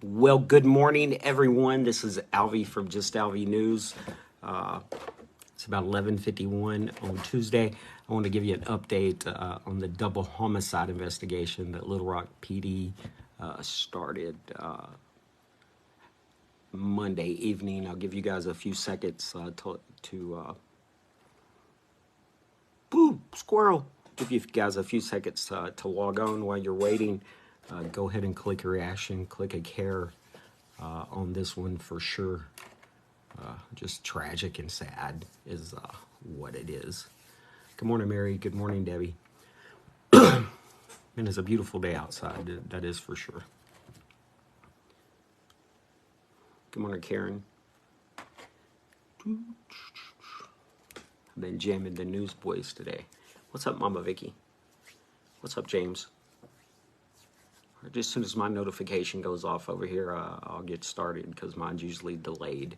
Well, good morning, everyone. This is Alvie from Just Alvie News. It's about 11:51 on Tuesday. I want to give you an update on the double homicide investigation that Little Rock PD started Monday evening. I'll give you guys a few seconds squirrel. Give you guys a few seconds to log on while you're waiting. Go ahead and click your reaction. Click a care on this one for sure. Just tragic and sad is what it is. Good morning, Mary. Good morning, Debbie. And it's a beautiful day outside, that is for sure. Good morning, Karen. I've been jamming the Newsboys today. What's up, Mama Vicky? What's up, James? Just as soon as my notification goes off over here, I'll get started because mine's usually delayed.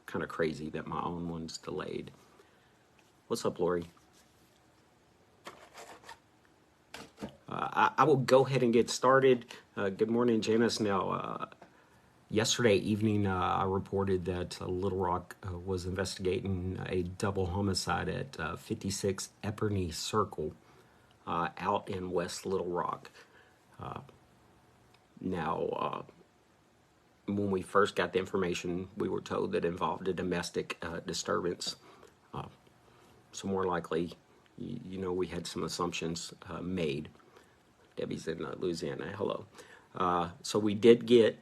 Kind of crazy that my own one's delayed. What's up, Lori? I will go ahead and get started. Good morning, Janice. Now, yesterday evening, I reported that Little Rock was investigating a double homicide at 56 Eperney Circle out in West Little Rock. Now, when we first got the information, we were told that it involved a domestic disturbance. So more likely, we had some assumptions made. Debbie's in Louisiana. Hello. So we did get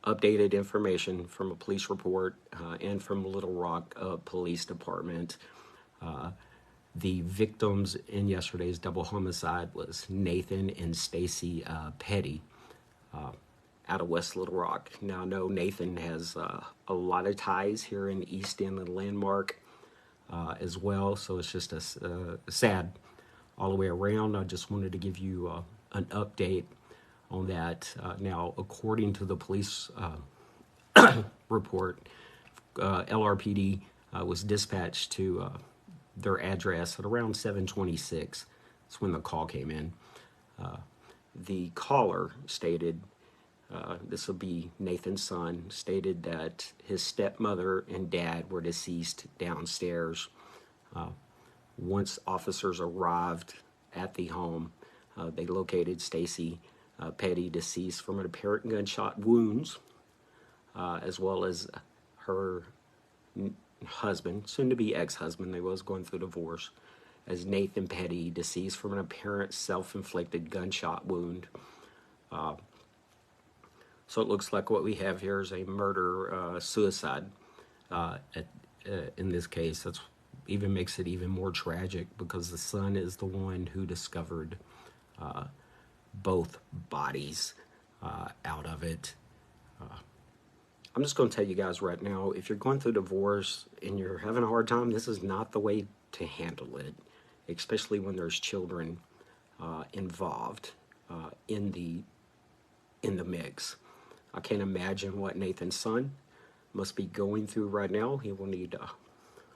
updated information from a police report and from Little Rock Police Department. The victims in yesterday's double homicide was Nathan and Stacy Petty out of West Little Rock. Now, I know Nathan has a lot of ties here in East End and Landmark as well, so it's just a sad all the way around. I just wanted to give you an update on that. Now, according to the police report, LRPD was dispatched to their address at around 7:26. That's when the call came in. The caller stated, this will be Nathan's son, stated that his stepmother and dad were deceased downstairs. Once officers arrived at the home, they located Stacy Petty deceased from an apparent gunshot wounds, as well as her husband, soon-to-be ex-husband, they was going through divorce, as Nathan Petty deceased from an apparent self-inflicted gunshot wound. So it looks like what we have here is a murder-suicide. In this case, that's even makes it even more tragic because the son is the one who discovered both bodies out of it. I'm just going to tell you guys right now, if you're going through divorce and you're having a hard time, this is not the way to handle it, especially when there's children involved in the mix. I can't imagine what Nathan's son must be going through right now. He will need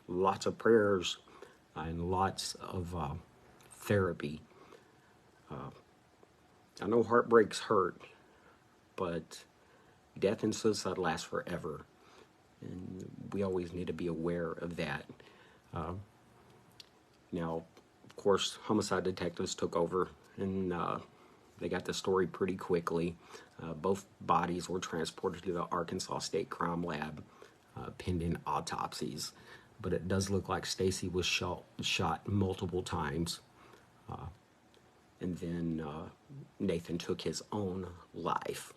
lots of prayers and lots of therapy. I know heartbreaks hurt, but death and suicide last forever, and we always need to be aware of that. Now, of course, homicide detectives took over, and they got the story pretty quickly. Both bodies were transported to the Arkansas State Crime Lab pending autopsies, but it does look like Stacy was shot multiple times, and then Nathan took his own life.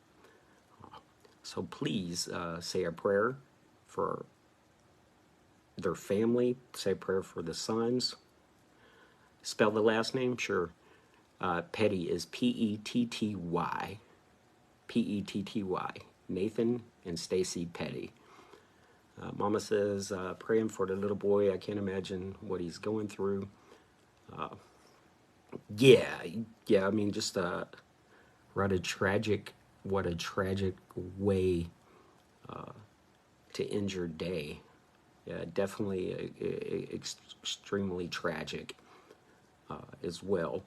So please say a prayer for their family. Say a prayer for the sons. Spell the last name? Sure. Petty is P-E-T-T-Y. P-E-T-T-Y. Nathan and Stacy Petty. Mama says, praying for the little boy. I can't imagine what he's going through. Yeah, I mean, just what a tragic way to end your day. Yeah, definitely extremely tragic as well.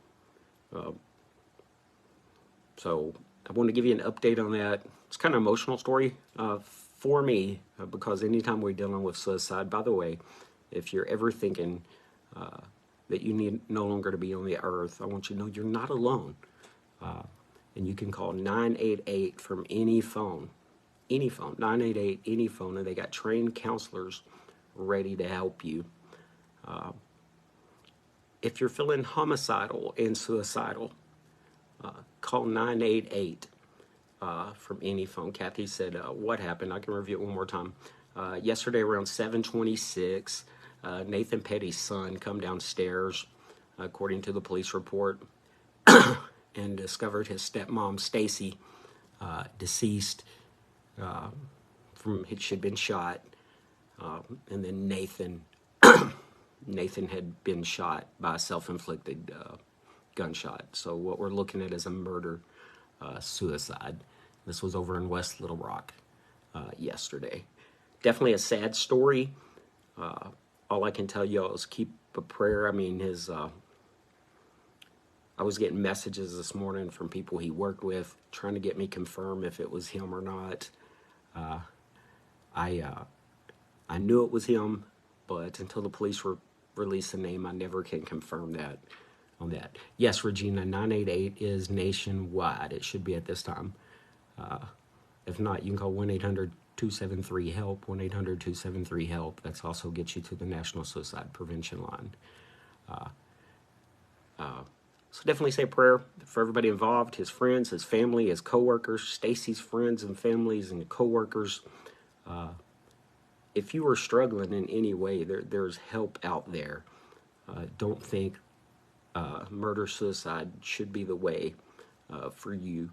So I want to give you an update on that. It's kind of an emotional story for me because anytime we're dealing with suicide, by the way, if you're ever thinking that you need no longer to be on the earth, I want you to know you're not alone. And you can call 988 from any phone, 988, any phone, and they got trained counselors ready to help you. If you're feeling homicidal and suicidal, call 988 from any phone. Kathy said, what happened? I can review it one more time. Yesterday around 7:26, Nathan Petty's son come downstairs, according to the police report, and discovered his stepmom, Stacy, deceased. She'd been shot, and then Nathan had been shot by a self-inflicted gunshot. So what we're looking at is a murder suicide. This was over in West Little Rock yesterday. Definitely a sad story. All I can tell you is keep a prayer. I mean, I was getting messages this morning from people he worked with trying to get me confirm if it was him or not. I knew it was him, but until the police release the name, I never can confirm that on that. Yes, Regina, 988 is nationwide. It should be at this time. If not, you can call 1-800-273-HELP, 1-800-273-HELP. That's also gets you to the National Suicide Prevention Line. So definitely say a prayer for everybody involved, his friends, his family, his coworkers, Stacy's friends and families and coworkers. If you are struggling in any way, there's help out there. Don't think murder-suicide should be the way for you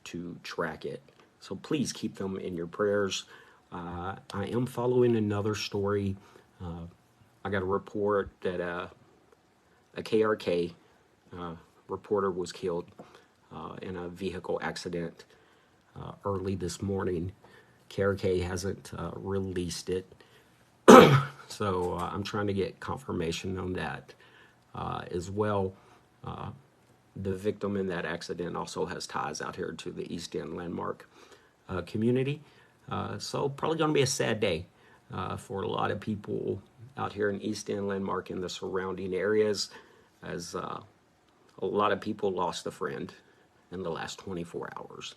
to track it. So please keep them in your prayers. I am following another story. I got a report that a KRK reporter was killed in a vehicle accident early this morning. KRK hasn't released it, so I'm trying to get confirmation on that as well. The victim in that accident also has ties out here to the East End Landmark community, so probably going to be a sad day for a lot of people out here in East End Landmark and the surrounding areas, as a lot of people lost a friend in the last 24 hours.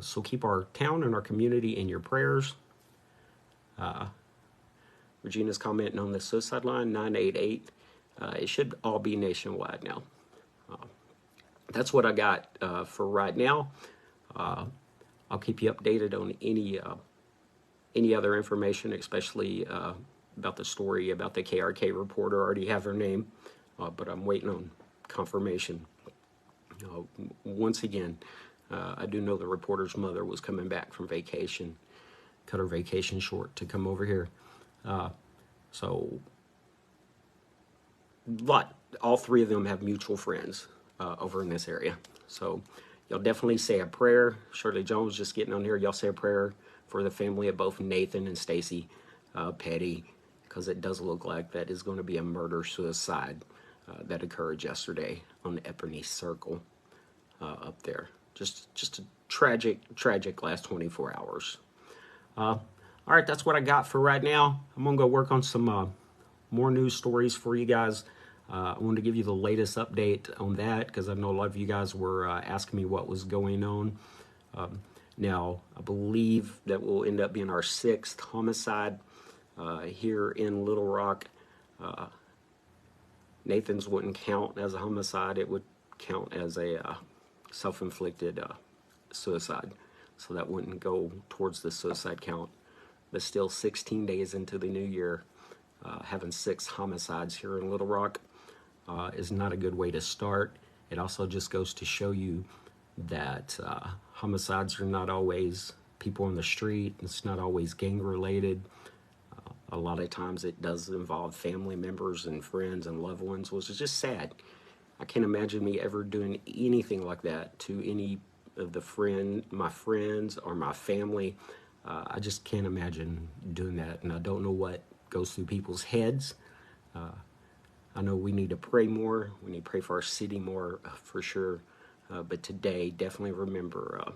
So keep our town and our community in your prayers. Regina's commenting on the suicide line, 988. It should all be nationwide now. That's what I got for right now. I'll keep you updated on any other information, especially about the story about the KRK reporter. I already have her name, but I'm waiting on confirmation. Once again, I do know the reporter's mother was coming back from vacation, cut her vacation short to come over here. So all three of them have mutual friends over in this area. So y'all definitely say a prayer. Shirley Jones just getting on here. Y'all say a prayer for the family of both Nathan and Stacy Petty, because it does look like that is going to be a murder-suicide that occurred yesterday on the Eperney Circle up there. Just a tragic last 24 hours. All right, that's what I got for right now. I'm going to go work on some more news stories for you guys. I wanted to give you the latest update on that because I know a lot of you guys were asking me what was going on. Now, I believe that will end up being our 6th homicide here in Little Rock. Nathan's wouldn't count as a homicide. It would count as a self-inflicted suicide. So that wouldn't go towards the suicide count. But still 16 days into the new year, having 6 homicides here in Little Rock is not a good way to start. It also just goes to show you that homicides are not always people on the street. It's not always gang-related. A lot of times it does involve family members and friends and loved ones, which is just sad. I can't imagine me ever doing anything like that to any of my friends or my family. I just can't imagine doing that, and I don't know what goes through people's heads. I know we need to pray more. We need to pray for our city more, for sure. But today, definitely remember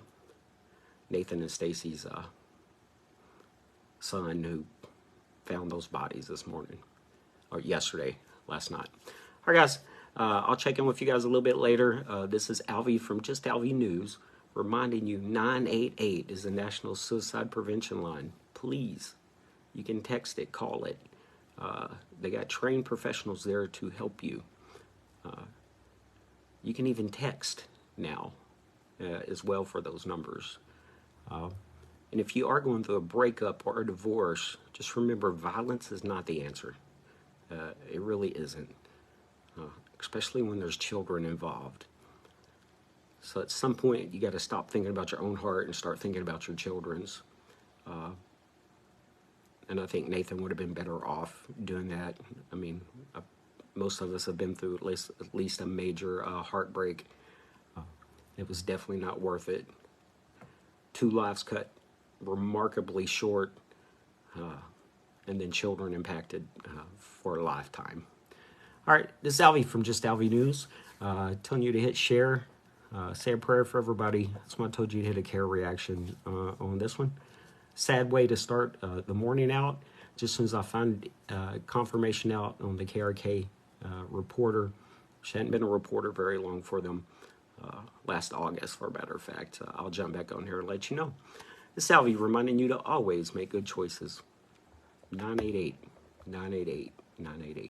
Nathan and Stacy's son who found those bodies this morning, or yesterday, last night. All right, guys, I'll check in with you guys a little bit later. This is Alvie from Just Alvie News, reminding you 988 is the National Suicide Prevention Line. Please, you can text it, call it. They got trained professionals there to help you. You can even text now as well for those numbers. And if you are going through a breakup or a divorce, just remember violence is not the answer. It really isn't, especially when there's children involved. So at some point, you got to stop thinking about your own heart and start thinking about your children's. And I think Nathan would have been better off doing that. I mean, most of us have been through at least a major heartbreak. It was definitely not worth it. 2 lives cut remarkably short, and then children impacted for a lifetime. All right, this is Alvie from Just Alvie News, telling you to hit share, say a prayer for everybody. That's why I told you to hit a care reaction on this one. Sad way to start the morning out. Just as soon as I find confirmation out on the KRK reporter, she hadn't been a reporter very long for them, last August, for a matter of fact. I'll jump back on here and let you know. This is Alvie reminding you to always make good choices. 988, 988, 988.